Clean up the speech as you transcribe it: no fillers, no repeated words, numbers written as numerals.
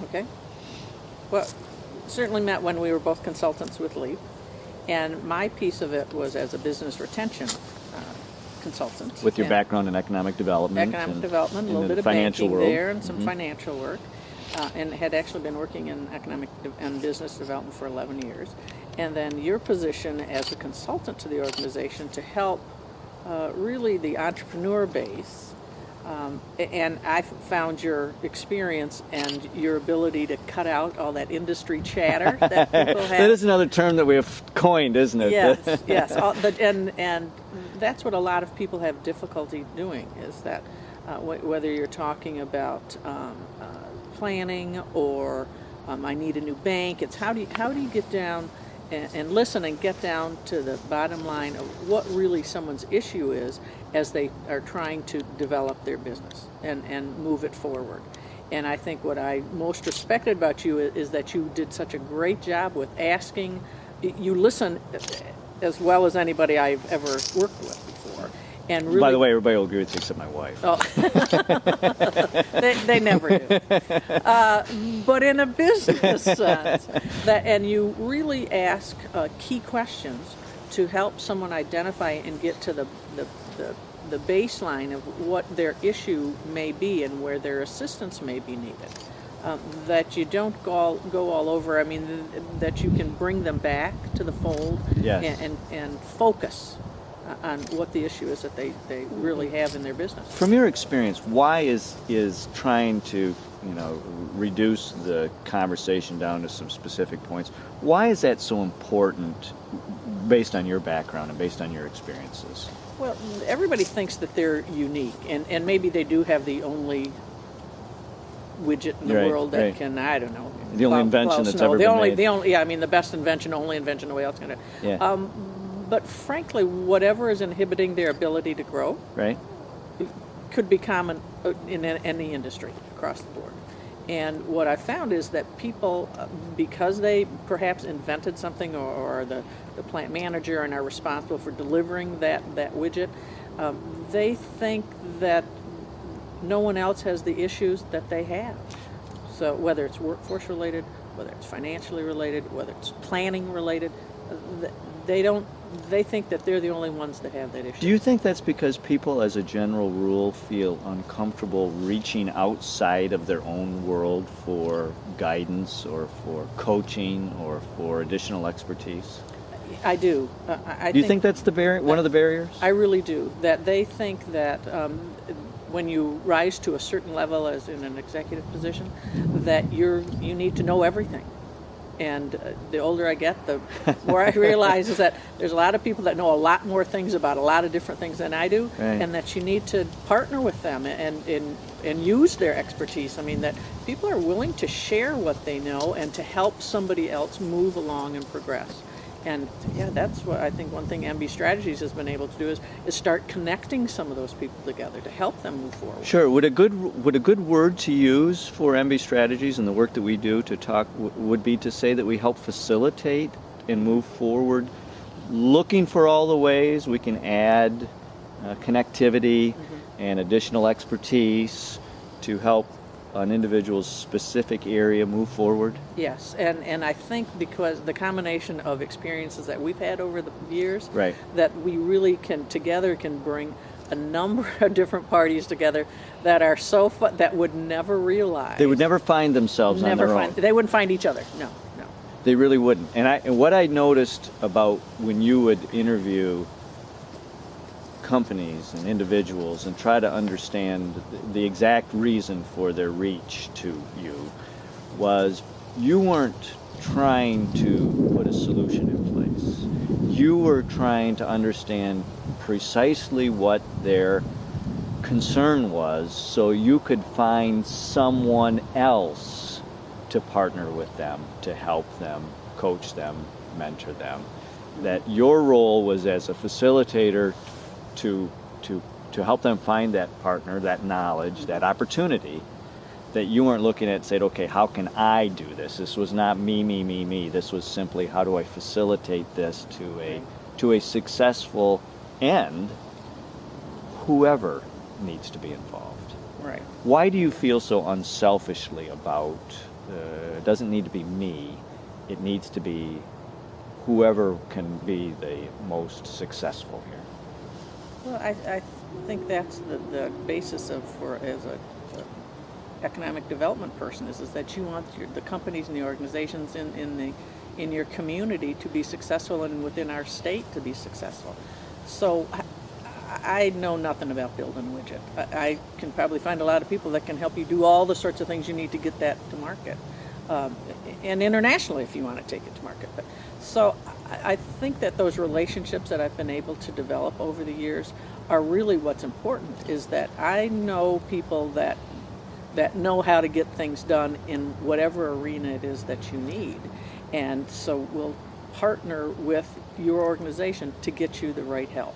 Okay. Well, certainly met when we were both consultants with Leap, and my piece of it was as a business retention consultant. With your background in economic development. A little in bit the of financial banking world. there, and some financial work, and had actually been working in economic and business development for 11 years. And then your position as a consultant to the organization to help really the entrepreneur base. And I found your experience and your ability to cut out all that industry chatter that people have. That is another term that we have coined, isn't it? Yes, yes. And that's what a lot of people have difficulty doing, is that whether you're talking about planning or I need a new bank, it's how do you get down and listen and get down to the bottom line of what really someone's issue is as they are trying to develop their business and move it forward. And I think what I most respected about you is that you did such a great job with asking. You listen as well as anybody I've ever worked with before. And really, by the way, everybody will agree with you except my wife. Oh, they never do. But in a business sense, and you really ask key questions to help someone identify and get to the baseline of what their issue may be and where their assistance may be needed. That you don't go all over. I mean, that you can bring them back to the fold. Yes. and focus on what the issue is that they really have in their business. From your experience, why is trying to reduce the conversation down to some specific points, why is that so important based on your background and based on your experiences? Well, everybody thinks that they're unique, and maybe they do have the only widget in the world that can, I don't know, the only invention that's ever been made. The best invention, only invention, nobody else can do. Yeah. But frankly, whatever is inhibiting their ability to grow, right, could be common in any industry across the board. And what I found is that people, because they perhaps invented something or the plant manager and are responsible for delivering that widget, they think that no one else has the issues that they have. So whether it's workforce related, whether it's financially related, whether it's planning related, they think that they're the only ones that have that issue. Do you think that's because people, as a general rule, feel uncomfortable reaching outside of their own world for guidance or for coaching or for additional expertise? I do. Do you think that's one of the barriers? I really do. That they think that when you rise to a certain level as in an executive position, that you need to know everything. And the older I get, the more I realize is that there's a lot of people that know a lot more things about a lot of different things than I do, right. And that you need to partner with them and use their expertise. I mean, that people are willing to share what they know and to help somebody else move along and progress. And yeah, that's what I think one thing MB Strategies has been able to do is start connecting some of those people together to help them move forward. Sure. Would a good word to use for MB Strategies and the work that we do to talk would be to say that we help facilitate and move forward, looking for all the ways we can add connectivity and additional expertise to help an individual's specific area move forward? Yes, and I think because the combination of experiences that we've had over the years, right. that we really can bring a number of different parties together that are so that would never realize. They would never find themselves on their own. They wouldn't find each other, no. They really wouldn't. And what I noticed about when you would interview companies and individuals and try to understand the exact reason for their reach to you was you weren't trying to put a solution in place. You were trying to understand precisely what their concern was so you could find someone else to partner with them, to help them, coach them, mentor them. That your role was as a facilitator to help them find that partner, that knowledge, that opportunity, that you weren't looking at and said, okay, how can I do this? This was not me. This was simply how do I facilitate this to a successful end, whoever needs to be involved. Right. Why do you feel so unselfishly about, it doesn't need to be me, it needs to be whoever can be the most successful here? Well, I think that's the basis of as a economic development person is that you want the companies and the organizations in your community to be successful and within our state to be successful. So I know nothing about building a widget. I can probably find a lot of people that can help you do all the sorts of things you need to get that to market, and internationally if you want to take it to market. But so I think that those relationships that I've been able to develop over the years are really what's important. Is that I know people that know how to get things done in whatever arena it is that you need, and so we'll partner with your organization to get you the right help.